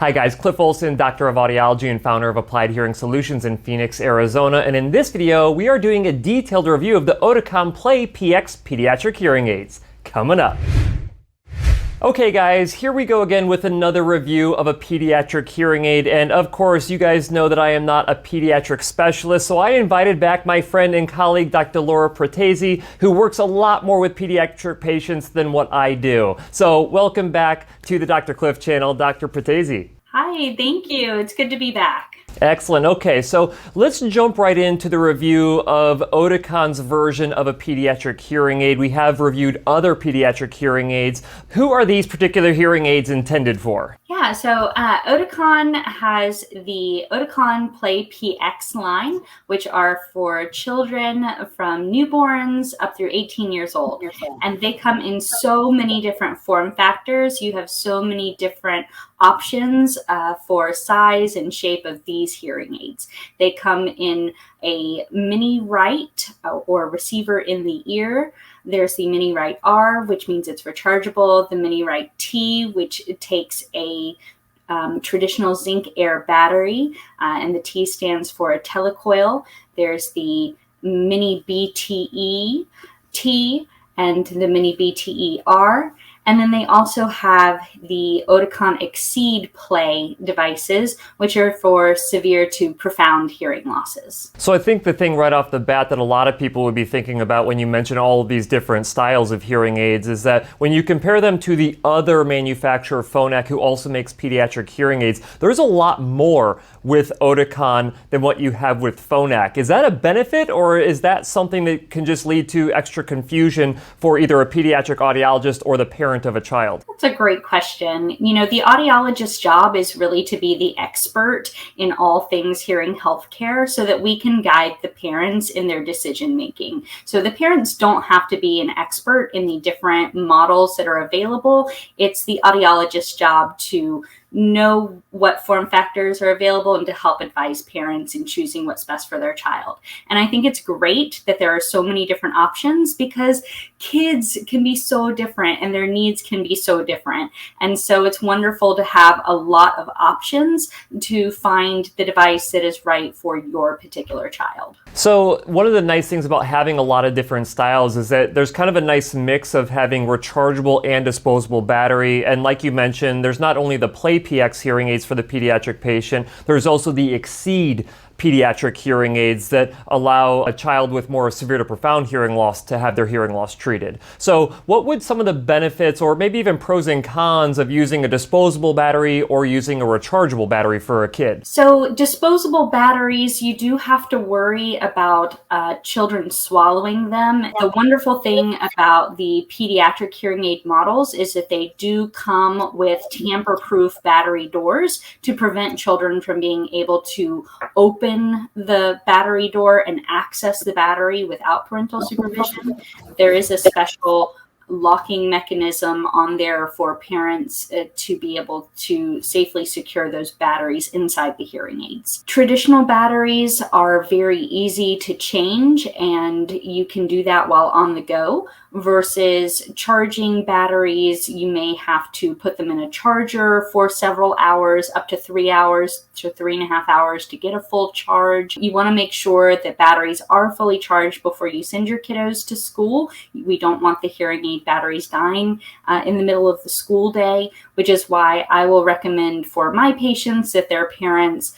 Hi guys, Cliff Olson, Doctor of Audiology and founder of Applied Hearing Solutions in Phoenix, Arizona. And in this video, we are doing a detailed review of the Oticon Play PX Pediatric Hearing Aids. Coming up. Okay guys, here we go again with another review of a pediatric hearing aid, and of course you guys know that I am not a pediatric specialist, so I invited back my friend and colleague Dr. Pratesi, who works a lot more with pediatric patients than what I do. So welcome back to the Dr. Cliff channel, Dr. Pratesi. Hi, thank you. It's good to be back. Excellent. Okay, so let's jump right into the review of Oticon's version of a pediatric hearing aid. We have reviewed other pediatric hearing aids. Who are these particular hearing aids intended for? Yeah, so Oticon has the Oticon Play PX line, which are for children from newborns up through 18 years old. And they come in so many different form factors. You have so many different options for size and shape of these hearing aids. They come in a mini right or receiver in the ear. There's the mini right R, which means it's rechargeable. The mini right T, which takes a traditional zinc air battery, and the T stands for a telecoil. There's the mini BTE T and the mini BTE R. And then they also have the Oticon Exceed Play devices, which are for severe to profound hearing losses. So I think the thing right off the bat that a lot of people would be thinking about when you mention all of these different styles of hearing aids is that when you compare them to the other manufacturer, Phonak, who also makes pediatric hearing aids, there's a lot more with Oticon than what you have with Phonak. Is that a benefit, or is that something that can just lead to extra confusion for either a pediatric audiologist or the parent of a child? That's a great question. You know, the audiologist's job is really to be the expert in all things hearing healthcare so that we can guide the parents in their decision making. So the parents don't have to be an expert in the different models that are available. It's the audiologist's job to know what form factors are available and to help advise parents in choosing what's best for their child. And I think it's great that there are so many different options because kids can be so different and their needs can be so different. And so it's wonderful to have a lot of options to find the device that is right for your particular child. So one of the nice things about having a lot of different styles is that there's kind of a nice mix of having rechargeable and disposable battery. And like you mentioned, there's not only the Play PX hearing aids for the pediatric patient, there's also the Exceed pediatric hearing aids that allow a child with more severe to profound hearing loss to have their hearing loss treated. So what would some of the benefits or maybe even pros and cons of using a disposable battery or using a rechargeable battery for a kid? So disposable batteries, you do have to worry about children swallowing them. The wonderful thing about the pediatric hearing aid models is that they do come with tamper-proof battery doors to prevent children from being able to open the battery door and access the battery without parental supervision. There is a special locking mechanism on there for parents to be able to safely secure those batteries inside the hearing aids. Traditional batteries are very easy to change, and you can do that while on the go, versus charging batteries. You may have to put them in a charger for several hours, up to 3 hours to 3.5 hours to get a full charge. You want to make sure that batteries are fully charged before you send your kiddos to school. We don't want the hearing aid batteries dying in the middle of the school day, which is why I will recommend for my patients that their parents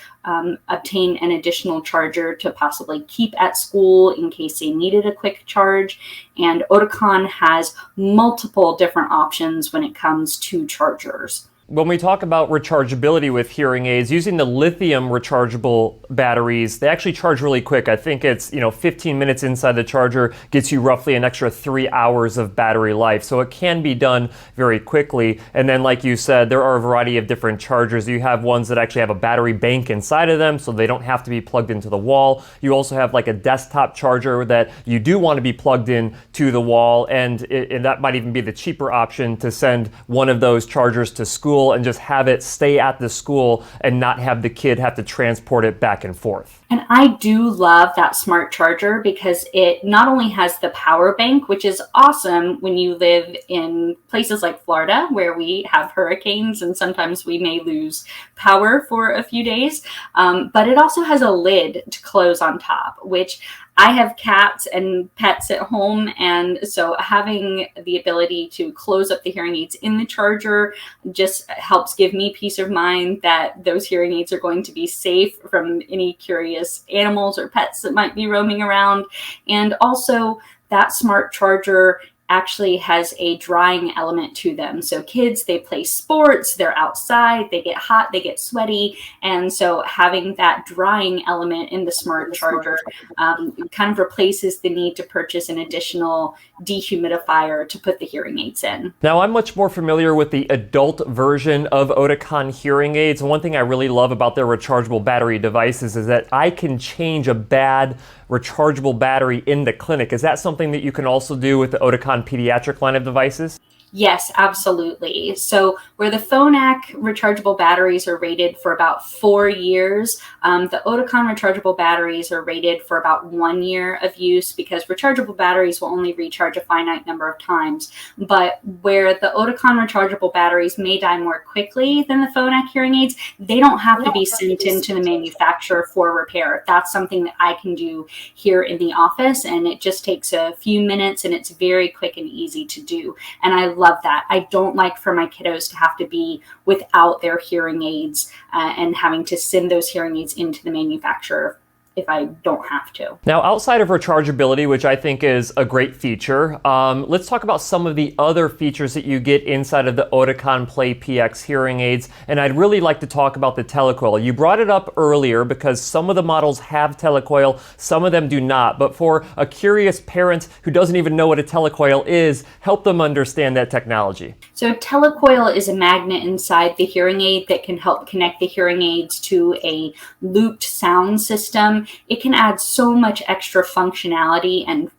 obtain an additional charger to possibly keep at school in case they needed a quick charge. And Oticon has multiple different options when it comes to chargers. When we talk about rechargeability with hearing aids, using the lithium rechargeable batteries, they actually charge really quick. I think it's 15 minutes inside the charger gets you roughly an extra 3 hours of battery life. So it can be done very quickly. And then like you said, there are a variety of different chargers. You have ones that actually have a battery bank inside of them so they don't have to be plugged into the wall. You also have like a desktop charger that you do want to be plugged in to the wall, and that might even be the cheaper option to send one of those chargers to school school and just have it stay at the school and not have the kid have to transport it back and forth. And I do love that smart charger because it not only has the power bank, which is awesome when you live in places like Florida where we have hurricanes and sometimes we may lose power for a few days, but it also has a lid to close on top, which I have cats and pets at home, and so having the ability to close up the hearing aids in the charger just helps give me peace of mind that those hearing aids are going to be safe from any curious animals or pets that might be roaming around. And also that smart charger actually has a drying element to them. So kids, they play sports, they're outside, they get hot, they get sweaty. And so having that drying element in the smart charger kind of replaces the need to purchase an additional dehumidifier to put the hearing aids in. Now, I'm much more familiar with the adult version of Oticon hearing aids. And one thing I really love about their rechargeable battery devices is that I can change a bad rechargeable battery in the clinic. Is that something that you can also do with the Oticon Pediatric line of devices? Yes, absolutely. So where the Phonak rechargeable batteries are rated for about 4 years, the Oticon rechargeable batteries are rated for about 1 year of use because rechargeable batteries will only recharge a finite number of times. But where the Oticon rechargeable batteries may die more quickly than the Phonak hearing aids, they don't have to be sent into the manufacturer for repair. That's something that I can do here in the office, and it just takes a few minutes and it's very quick and easy to do. And I love that. I don't like for my kiddos to have to be without their hearing aids and having to send those hearing aids into the manufacturer if I don't have to. Now, outside of rechargeability, which I think is a great feature, let's talk about some of the other features that you get inside of the Oticon Play PX hearing aids. And I'd really like to talk about the telecoil. You brought it up earlier because some of the models have telecoil, some of them do not. But for a curious parent who doesn't even know what a telecoil is, help them understand that technology. So telecoil is a magnet inside the hearing aid that can help connect the hearing aids to a looped sound system. It can add so much extra functionality and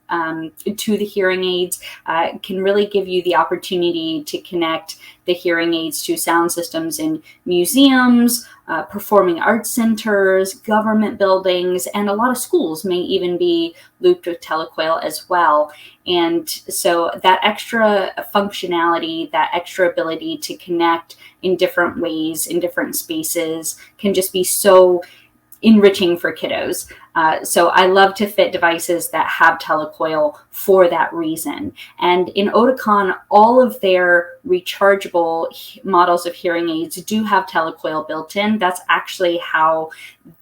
to the hearing aids. It can really give you the opportunity to connect the hearing aids to sound systems in museums, performing arts centers, government buildings, and a lot of schools may even be looped with telecoil as well. And so that extra functionality, that extra ability to connect in different ways, in different spaces, can just be so enriching for kiddos. So I love to fit devices that have telecoil for that reason. And in Oticon, all of their rechargeable models of hearing aids do have telecoil built in. That's actually how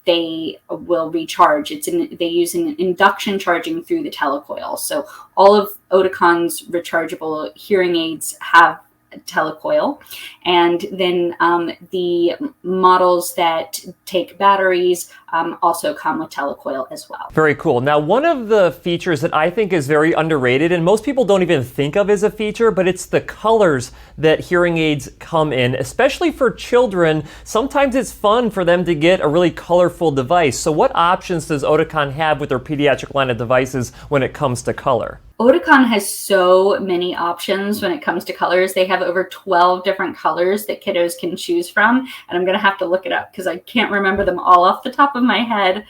they will recharge. They use an induction charging through the telecoil. So all of Oticon's rechargeable hearing aids have telecoil, and then the models that take batteries also come with telecoil as well. Very cool. Now, one of the features that I think is very underrated, and most people don't even think of as a feature, but it's the colors that hearing aids come in, especially for children. Sometimes it's fun for them to get a really colorful device. So what options does Oticon have with their pediatric line of devices when it comes to color? Oticon has so many options when it comes to colors. They have over 12 different colors that kiddos can choose from. And I'm going to have to look it up because I can't remember them all off the top of my head.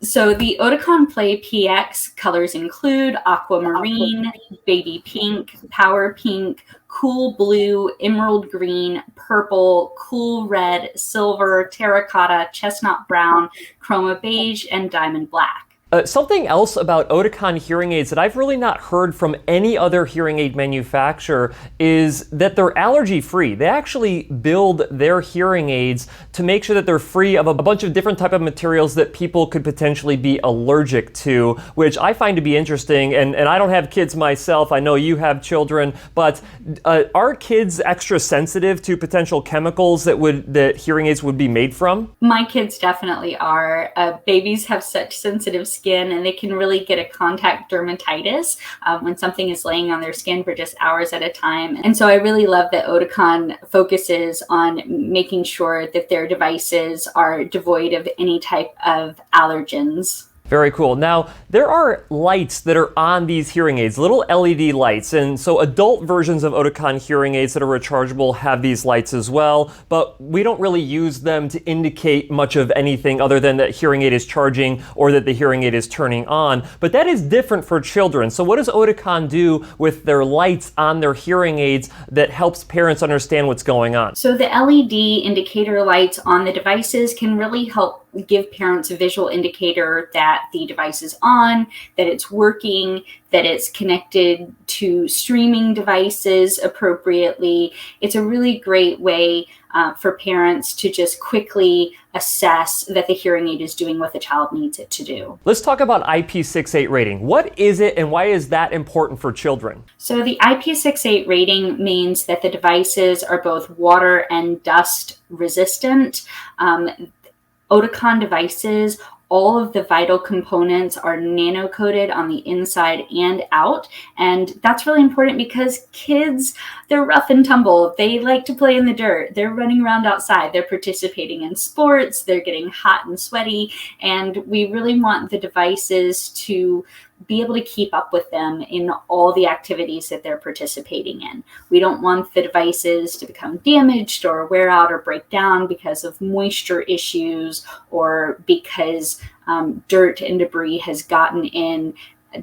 So the Oticon Play PX colors include aquamarine, baby pink, power pink, cool blue, emerald green, purple, cool red, silver, terracotta, chestnut brown, chroma beige, and diamond black. Something else about Oticon hearing aids that I've really not heard from any other hearing aid manufacturer is that they're allergy-free. They actually build their hearing aids to make sure that they're free of a bunch of different type of materials that people could potentially be allergic to, which I find to be interesting. And I don't have kids myself. I know you have children, but are kids extra sensitive to potential chemicals that hearing aids would be made from? My kids definitely are. Babies have such sensitive skin, and they can really get a contact dermatitis when something is laying on their skin for just hours at a time. And so I really love that Oticon focuses on making sure that their devices are devoid of any type of allergens. Very cool. Now, there are lights that are on these hearing aids, little LED lights, and so adult versions of Oticon hearing aids that are rechargeable have these lights as well, but we don't really use them to indicate much of anything other than that hearing aid is charging or that the hearing aid is turning on. But that is different for children. So what does Oticon do with their lights on their hearing aids that helps parents understand what's going on? So the LED indicator lights on the devices can really help give parents a visual indicator that the device is on, that it's working, that it's connected to streaming devices appropriately. It's a really great way for parents to just quickly assess that the hearing aid is doing what the child needs it to do. Let's talk about IP68 rating. What is it and why is that important for children? So the IP68 rating means that the devices are both water and dust resistant. Oticon devices, all of the vital components are nano-coated on the inside and out. And that's really important because kids, they're rough and tumble. They like to play in the dirt. They're running around outside. They're participating in sports. They're getting hot and sweaty. And we really want the devices to be able to keep up with them in all the activities that they're participating in. We don't want the devices to become damaged or wear out or break down because of moisture issues or because dirt and debris has gotten in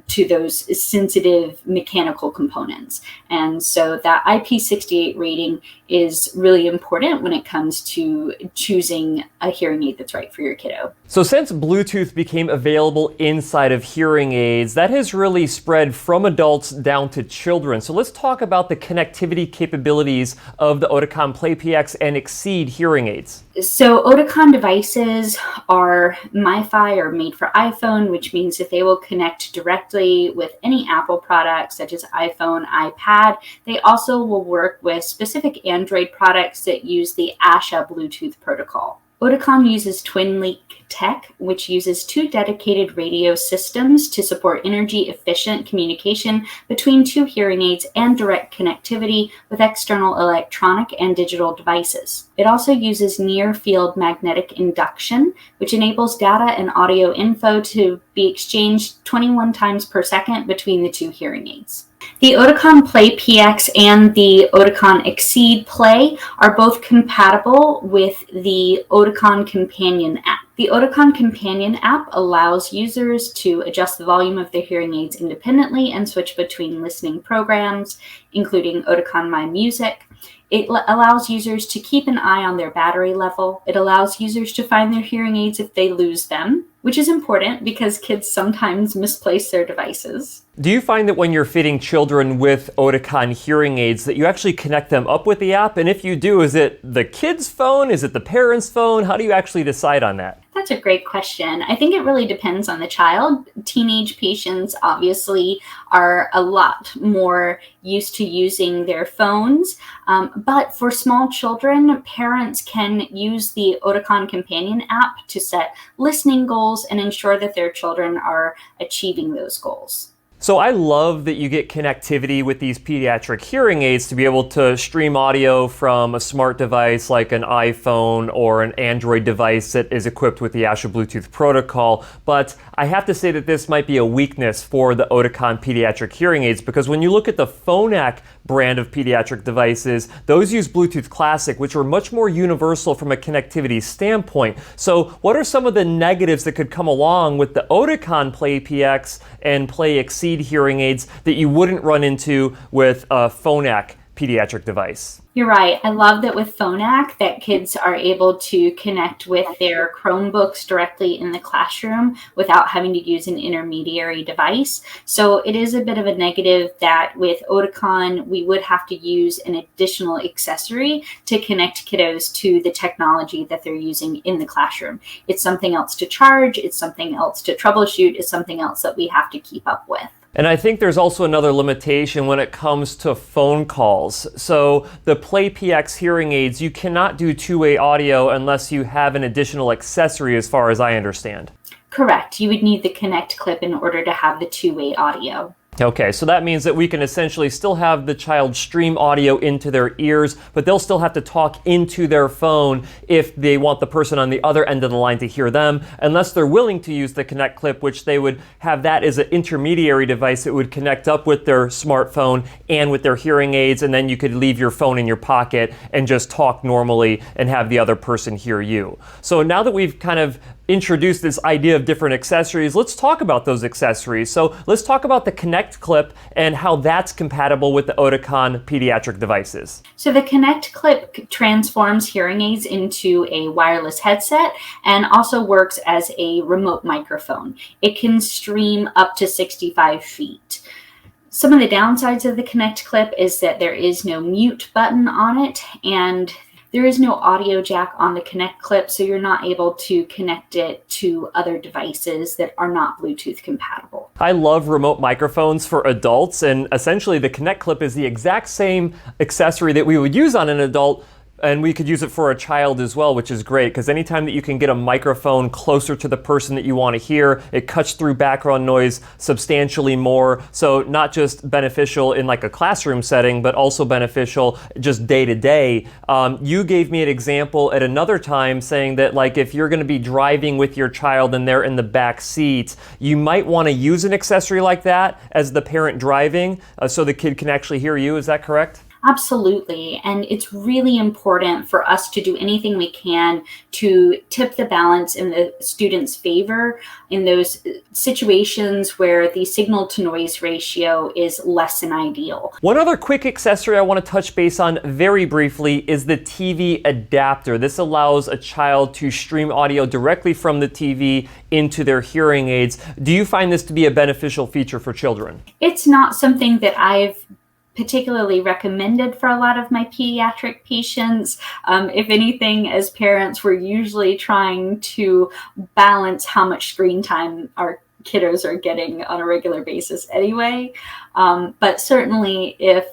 to those sensitive mechanical components. And so that IP68 rating is really important when it comes to choosing a hearing aid that's right for your kiddo. So since Bluetooth became available inside of hearing aids, that has really spread from adults down to children. So let's talk about the connectivity capabilities of the Oticon Play PX and Exceed hearing aids. So Oticon devices are MiFi or made for iPhone, which means that they will connect directly with any Apple products such as iPhone, iPad. They also will work with specific Android products that use the ASHA Bluetooth protocol. Oticon uses TwinLink tech, which uses two dedicated radio systems to support energy-efficient communication between two hearing aids and direct connectivity with external electronic and digital devices. It also uses near-field magnetic induction, which enables data and audio info to be exchanged 21 times per second between the two hearing aids. The Oticon Play PX and the Oticon Exceed Play are both compatible with the Oticon Companion app. The Oticon Companion app allows users to adjust the volume of their hearing aids independently and switch between listening programs, including Oticon My Music. It allows users to keep an eye on their battery level. It allows users to find their hearing aids if they lose them, which is important because kids sometimes misplace their devices. Do you find that when you're fitting children with Oticon hearing aids that you actually connect them up with the app? And if you do, is it the kid's phone? Is it the parent's phone? How do you actually decide on that? That's a great question. I think it really depends on the child. Teenage patients obviously are a lot more used to using their phones. But for small children, parents can use the Oticon Companion app to set listening goals and ensure that their children are achieving those goals. So I love that you get connectivity with these pediatric hearing aids to be able to stream audio from a smart device like an iPhone or an Android device that is equipped with the ASHA Bluetooth protocol. But I have to say that this might be a weakness for the Oticon pediatric hearing aids because when you look at the Phonak brand of pediatric devices, those use Bluetooth Classic, which are much more universal from a connectivity standpoint. So what are some of the negatives that could come along with the Oticon Play PX and Play Exceed hearing aids that you wouldn't run into with a Phonak pediatric device? You're right. I love that with Phonak that kids are able to connect with their Chromebooks directly in the classroom without having to use an intermediary device. So it is a bit of a negative that with Oticon, we would have to use an additional accessory to connect kiddos to the technology that they're using in the classroom. It's something else to charge. It's something else to troubleshoot. It's something else that we have to keep up with. And I think there's also another limitation when it comes to phone calls. So the Play PX hearing aids, you cannot do two-way audio unless you have an additional accessory as far as I understand. Correct. You would need the Connect clip in order to have the two-way audio. Okay, so that means that we can essentially still have the child stream audio into their ears, but they'll still have to talk into their phone if they want the person on the other end of the line to hear them, unless they're willing to use the Connect Clip, which they would have that as an intermediary device that would connect up with their smartphone and with their hearing aids, and then you could leave your phone in your pocket and just talk normally and have the other person hear you. So now that we've kind of introduced this idea of different accessories, let's talk about those accessories. So let's talk about the Connect Clip and how that's compatible with the Oticon pediatric devices. So the Connect Clip transforms hearing aids into a wireless headset and also works as a remote microphone. It can stream up to 65 feet. Some of the downsides of the Connect Clip is that there is no mute button on it, and there is no audio jack on the Connect Clip, so you're not able to connect it to other devices that are not Bluetooth compatible. I love remote microphones for adults, and essentially the Connect Clip is the exact same accessory that we would use on an adult, and we could use it for a child as well, which is great, because anytime that you can get a microphone closer to the person that you want to hear, it cuts through background noise substantially more. So not just beneficial in like a classroom setting, but also beneficial just day to day. You gave me an example at another time saying that like if you're going to be driving with your child and they're in the back seat, you might want to use an accessory like that as the parent driving so the kid can actually hear you. Is that correct? Absolutely. And it's really important for us to do anything we can to tip the balance in the student's favor in those situations where the signal to noise ratio is less than ideal. One other quick accessory I want to touch base on very briefly is the TV adapter. This allows a child to stream audio directly from the TV into their hearing aids. Do you find this to be a beneficial feature for children? It's not something that I've particularly recommended for a lot of my pediatric patients. If anything, as parents, we're usually trying to balance how much screen time our kiddos are getting on a regular basis anyway. But certainly if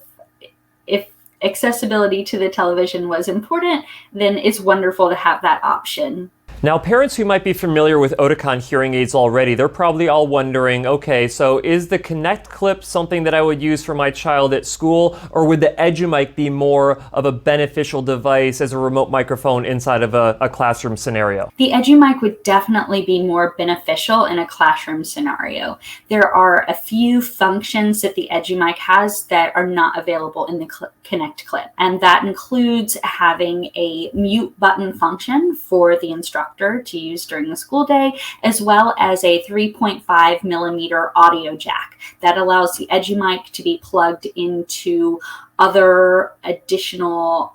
accessibility to the television was important, then it's wonderful to have that option. Now, parents who might be familiar with Oticon hearing aids already, they're probably all wondering, okay, so is the Connect Clip something that I would use for my child at school, or would the EduMic be more of a beneficial device as a remote microphone inside of a classroom scenario? The EduMic would definitely be more beneficial in a classroom scenario. There are a few functions that the EduMic has that are not available in the Connect Clip, and that includes having a mute button function for the instructor to use during the school day, as well as a 3.5 millimeter audio jack that allows the EduMic to be plugged into other additional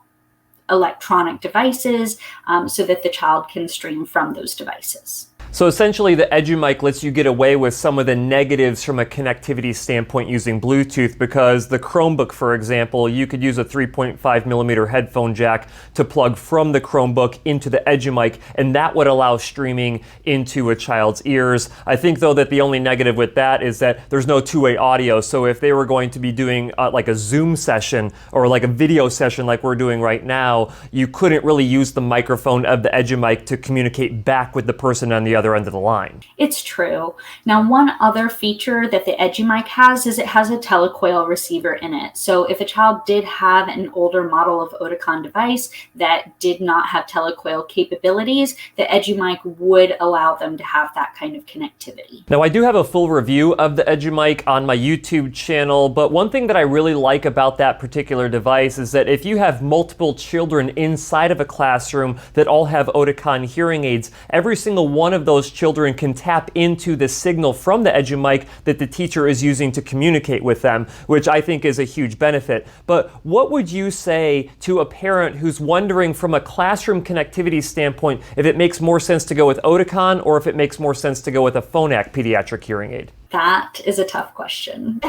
electronic devices so that the child can stream from those devices. So essentially the EduMic lets you get away with some of the negatives from a connectivity standpoint using Bluetooth, because the Chromebook, for example, you could use a 3.5 millimeter headphone jack to plug from the Chromebook into the EduMic, and that would allow streaming into a child's ears. I think though that the only negative with that is that there's no two-way audio. So if they were going to be doing like a Zoom session or like a video session like we're doing right now, you couldn't really use the microphone of the EduMic to communicate back with the person on the other end of the line. It's true. Now, one other feature that the EduMic has is it has a telecoil receiver in it. So if a child did have an older model of Oticon device that did not have telecoil capabilities, the EduMic would allow them to have that kind of connectivity. Now, I do have a full review of the EduMic on my YouTube channel, but one thing that I really like about that particular device is that if you have multiple children inside of a classroom that all have Oticon hearing aids, every single one of those children can tap into the signal from the EduMic that the teacher is using to communicate with them, which I think is a huge benefit. But what would you say to a parent who's wondering from a classroom connectivity standpoint if it makes more sense to go with Oticon or if it makes more sense to go with a Phonak pediatric hearing aid? That is a tough question.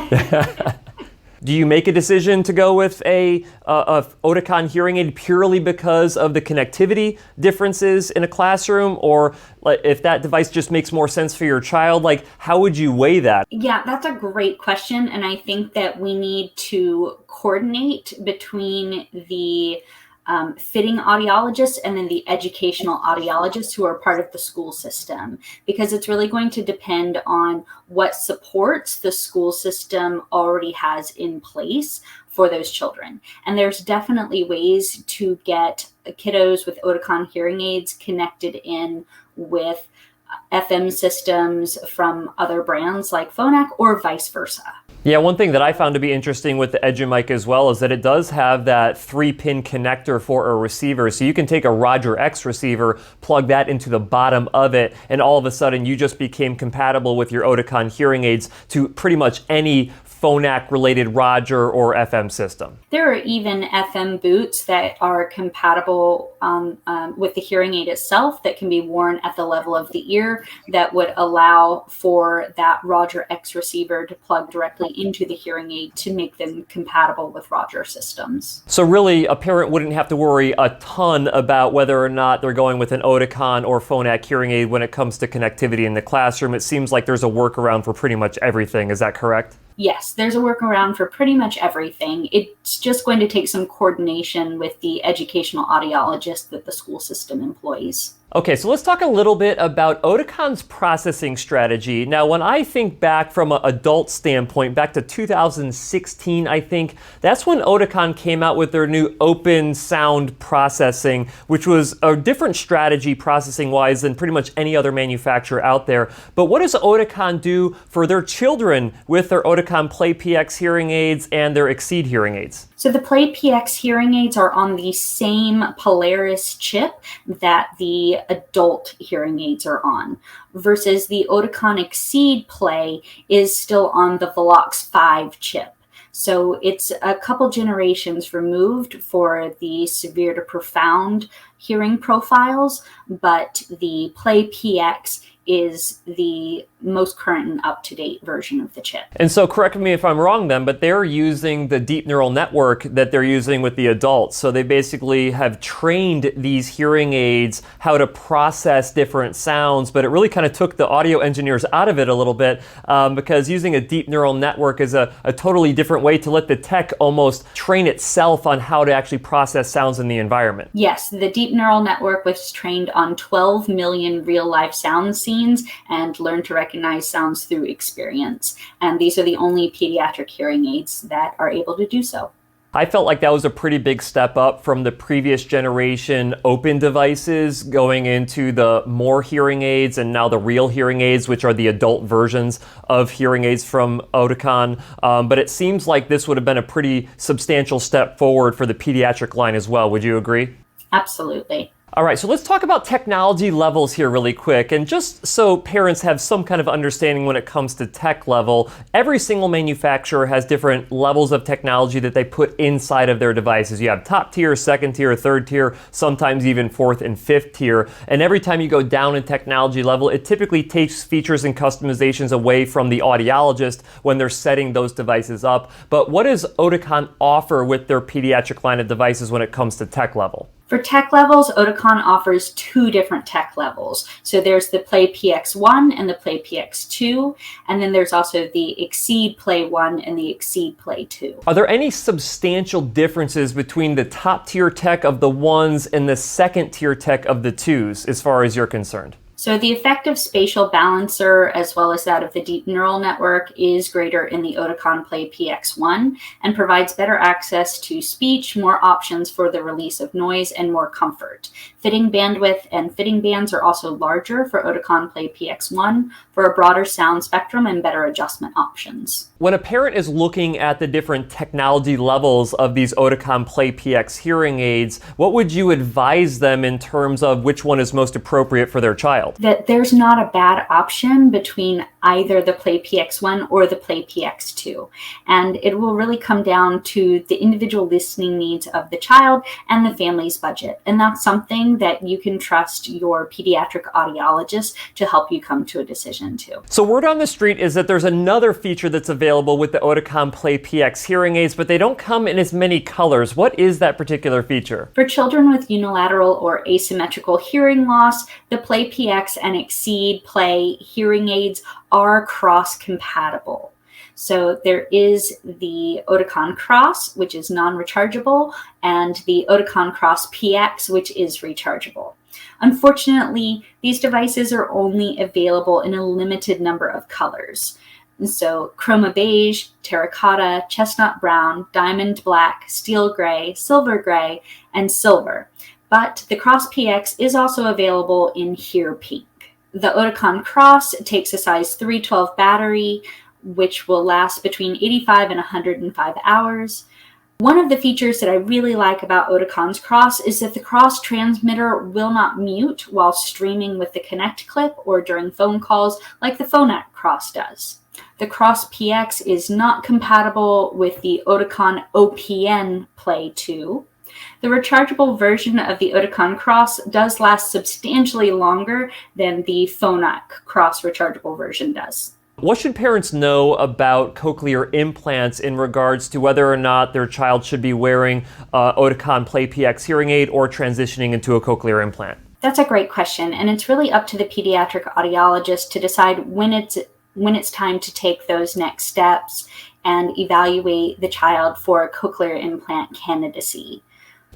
Do you make a decision to go with a Oticon hearing aid purely because of the connectivity differences in a classroom, or if that device just makes more sense for your child? Like, how would you weigh that? Yeah, that's a great question, and I think that we need to coordinate between the fitting audiologists and then the educational audiologists who are part of the school system, because it's really going to depend on what supports the school system already has in place for those children. And there's definitely ways to get kiddos with Oticon hearing aids connected in with FM systems from other brands like Phonak or vice versa. Yeah, one thing that I found to be interesting with the EduMic as well is that it does have that 3-pin connector for a receiver. So you can take a Roger X receiver, plug that into the bottom of it, and all of a sudden you just became compatible with your Oticon hearing aids to pretty much any Phonak-related Roger or FM system. There are even FM boots that are compatible with the hearing aid itself that can be worn at the level of the ear that would allow for that Roger X receiver to plug directly into the hearing aid to make them compatible with Roger systems. So really, a parent wouldn't have to worry a ton about whether or not they're going with an Oticon or Phonak hearing aid when it comes to connectivity in the classroom. It seems like there's a workaround for pretty much everything. Is that correct? Yes, there's a workaround for pretty much everything. It's just going to take some coordination with the educational audiologist that the school system employs. Okay, so let's talk a little bit about Oticon's processing strategy. Now, when I think back from an adult standpoint, back to 2016, I think, that's when Oticon came out with their new open sound processing, which was a different strategy processing-wise than pretty much any other manufacturer out there. But what does Oticon do for their children with their Oticon Play PX hearing aids and their Exceed hearing aids? So the Play PX hearing aids are on the same Polaris chip that the adult hearing aids are on, versus the Oticon Exceed Play is still on the Velox 5 chip. So it's a couple generations removed for the severe to profound hearing profiles, but the Play PX is the most current and up-to-date version of the chip. And so correct me if I'm wrong then, but they're using the deep neural network that they're using with the adults. So they basically have trained these hearing aids how to process different sounds, but it really kind of took the audio engineers out of it a little bit because using a deep neural network is a totally different way to let the tech almost train itself on how to actually process sounds in the environment. Yes, the deep neural network was trained on 12 million real-life sound scenes and learned to recognize sounds through experience. And these are the only pediatric hearing aids that are able to do so. I felt like that was a pretty big step up from the previous generation open devices going into the more hearing aids and now the real hearing aids, which are the adult versions of hearing aids from Oticon. But it seems like this would have been a pretty substantial step forward for the pediatric line as well. Would you agree? Absolutely. All right, so let's talk about technology levels here really quick. And just so parents have some kind of understanding when it comes to tech level, every single manufacturer has different levels of technology that they put inside of their devices. You have top tier, second tier, third tier, sometimes even fourth and fifth tier. And every time you go down in technology level, it typically takes features and customizations away from the audiologist when they're setting those devices up. But what does Oticon offer with their pediatric line of devices when it comes to tech level? For tech levels, Oticon offers two different tech levels. So there's the Play PX1 and the Play PX2, and then there's also the Exceed Play 1 and the Exceed Play 2. Are there any substantial differences between the top tier tech of the ones and the second tier tech of the twos as far as you're concerned? So the effective spatial balancer, as well as that of the deep neural network, is greater in the Oticon Play PX1 and provides better access to speech, more options for the release of noise, and more comfort. Fitting bandwidth and fitting bands are also larger for Oticon Play PX1 for a broader sound spectrum and better adjustment options. When a parent is looking at the different technology levels of these Oticon Play PX hearing aids, what would you advise them in terms of which one is most appropriate for their child? That there's not a bad option between either the Play PX1 or the Play PX2. And it will really come down to the individual listening needs of the child and the family's budget. And that's something that you can trust your pediatric audiologist to help you come to a decision to. So word on the street is that there's another feature that's available with the Oticon Play PX hearing aids, but they don't come in as many colors. What is that particular feature? For children with unilateral or asymmetrical hearing loss, the Play PX and Exceed Play hearing aids are cross-compatible. So there is the Oticon Cross, which is non-rechargeable, and the Oticon Cross PX, which is rechargeable. Unfortunately, these devices are only available in a limited number of colors. And so chroma beige, terracotta, chestnut brown, diamond black, steel gray, and silver. But the Cross PX is also available in Here Pink. The Oticon Cross takes a size 312 battery, which will last between 85 and 105 hours. One of the features that I really like about Oticon's Cross is that the Cross transmitter will not mute while streaming with the Connect clip or during phone calls like the Phonak Cross does. The Cross PX is not compatible with the Oticon OPN Play 2. The rechargeable version of the Oticon Cross does last substantially longer than the Phonak Cross rechargeable version does. What should parents know about cochlear implants in regards to whether or not their child should be wearing Oticon Play PX hearing aid or transitioning into a cochlear implant? That's a great question, and it's really up to the pediatric audiologist to decide when it's time to take those next steps and evaluate the child for cochlear implant candidacy.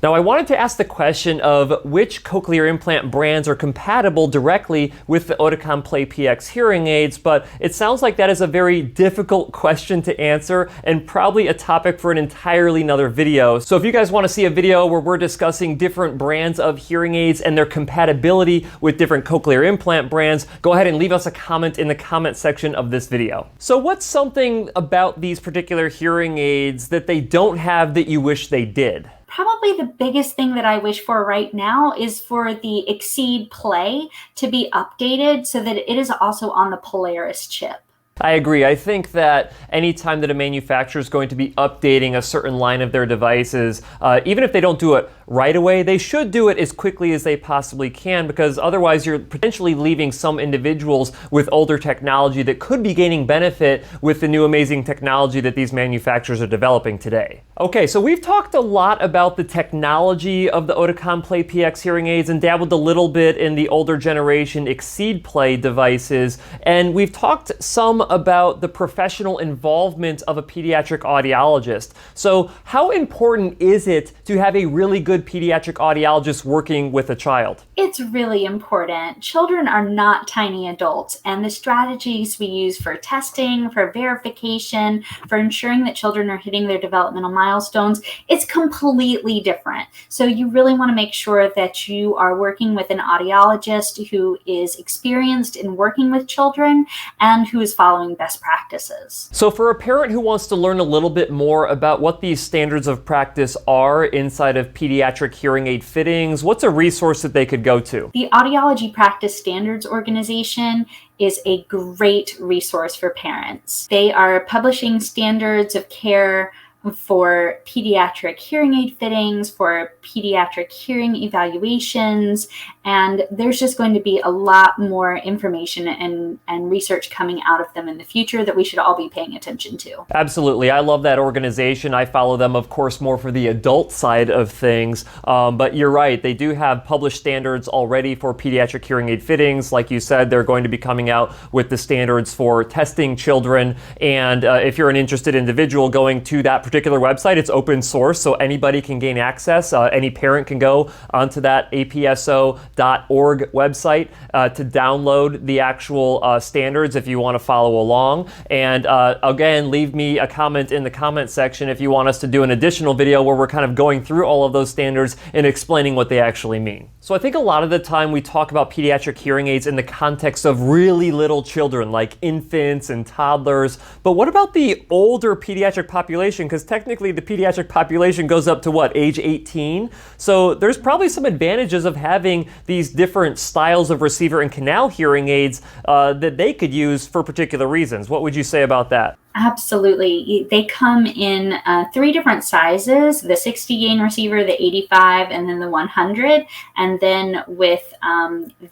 Now, I wanted to ask the question of which cochlear implant brands are compatible directly with the Oticon Play PX hearing aids, but it sounds like that is a very difficult question to answer and probably a topic for an entirely another video. So if you guys want to see a video where we're discussing different brands of hearing aids and their compatibility with different cochlear implant brands, go ahead and leave us a comment in the comment section of this video. So what's something about these particular hearing aids that they don't have that you wish they did? Probably the biggest thing that I wish for right now is for the Exceed Play to be updated so that it is also on the Polaris chip. I agree. I think that anytime that a manufacturer is going to be updating a certain line of their devices, even if they don't do it right away, they should do it as quickly as they possibly can, because otherwise you're potentially leaving some individuals with older technology that could be gaining benefit with the new amazing technology that these manufacturers are developing today. Okay, so we've talked a lot about the technology of the Oticon Play PX hearing aids and dabbled a little bit in the older generation Exceed Play devices, and we've talked some about the professional involvement of a pediatric audiologist. So how important is it to have a really good pediatric audiologist working with a child? It's really important. Children are not tiny adults, and the strategies we use for testing, for verification, for ensuring that children are hitting their developmental milestones, it's completely different. So you really want to make sure that you are working with an audiologist who is experienced in working with children and who is following best practices. So for a parent who wants to learn a little bit more about what these standards of practice are inside of pediatric hearing aid fittings, what's a resource that they could go to? The Audiology Practice Standards Organization is a great resource for parents. They are publishing standards of care for pediatric hearing aid fittings, for pediatric hearing evaluations, and there's just going to be a lot more information and research coming out of them in the future that we should all be paying attention to. Absolutely. I love that organization. I follow them, of course, more for the adult side of things, but you're right. They do have published standards already for pediatric hearing aid fittings. Like you said, they're going to be coming out with the standards for testing children, and if you're an interested individual going to that particular website, it's open source, so anybody can gain access. Any parent can go onto that apso.org website to download the actual standards if you want to follow along. And again, leave me a comment in the comment section if you want us to do an additional video where we're kind of going through all of those standards and explaining what they actually mean. So I think a lot of the time we talk about pediatric hearing aids in the context of really little children, like infants and toddlers. But what about the older pediatric population? Because technically the pediatric population goes up to what, age 18? So there's probably some advantages of having these different styles of receiver and canal hearing aids that they could use for particular reasons. What would you say about that? Absolutely. They come in 3 different sizes, the 60 gain receiver, the 85, and then the 100. And then with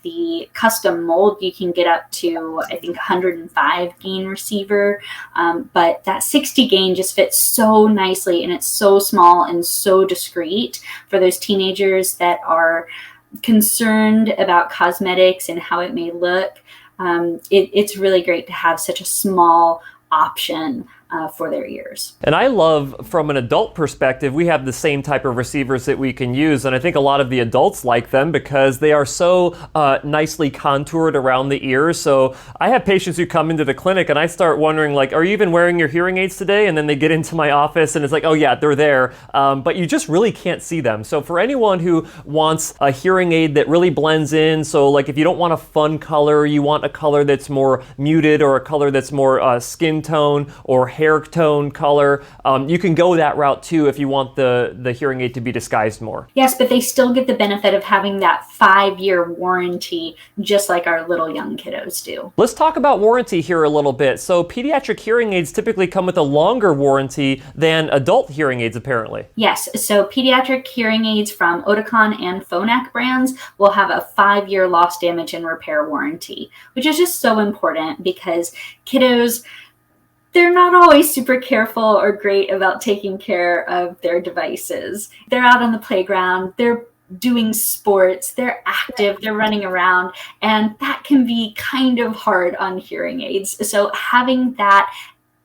the custom mold, you can get up to, I think, 105 gain receiver. But that 60 gain just fits so nicely, and it's so small and so discreet for those teenagers that are concerned about cosmetics and how it may look. It's really great to have such a small option for their ears. And I love, from an adult perspective, we have the same type of receivers that we can use, and I think a lot of the adults like them because they are so nicely contoured around the ears. So I have patients who come into the clinic and I start wondering, like, are you even wearing your hearing aids today? And then they get into my office and it's like, oh yeah, they're there, but you just really can't see them. So for anyone who wants a hearing aid that really blends in, so like if you don't want a fun color, you want a color that's more muted or a color that's more skin tone or hair tone color, you can go that route too if you want the hearing aid to be disguised more. Yes, but they still get the benefit of having that 5-year warranty, just like our little young kiddos do. Let's talk about warranty here a little bit. So pediatric hearing aids typically come with a longer warranty than adult hearing aids, apparently. Yes, so pediatric hearing aids from Oticon and Phonak brands will have a 5-year loss, damage, and repair warranty, which is just so important because kiddos, they're not always super careful or great about taking care of their devices. They're out on the playground, they're doing sports, they're active, they're running around, and that can be kind of hard on hearing aids. So having that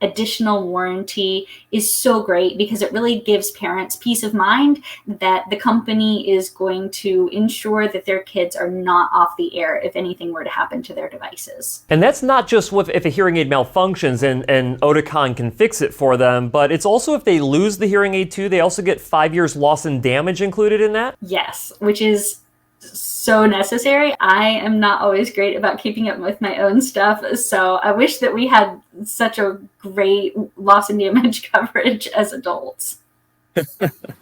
additional warranty is so great because it really gives parents peace of mind that the company is going to ensure that their kids are not off the air if anything were to happen to their devices. And that's not just if a hearing aid malfunctions and Oticon can fix it for them, but it's also if they lose the hearing aid too, they also get 5 years loss and damage included in that? Yes, which is so necessary. I am not always great about keeping up with my own stuff, so I wish that we had such a great loss and damage coverage as adults.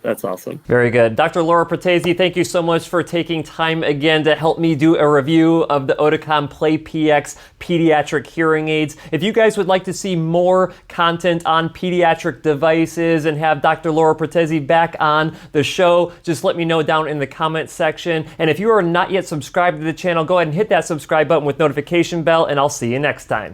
That's awesome. Very good. Dr. Laura Pratesi, thank you so much for taking time again to help me do a review of the Oticon Play PX pediatric hearing aids. If you guys would like to see more content on pediatric devices and have Dr. Laura Pratesi back on the show, just let me know down in the comment section. And if you are not yet subscribed to the channel, go ahead and hit that subscribe button with notification bell, and I'll see you next time.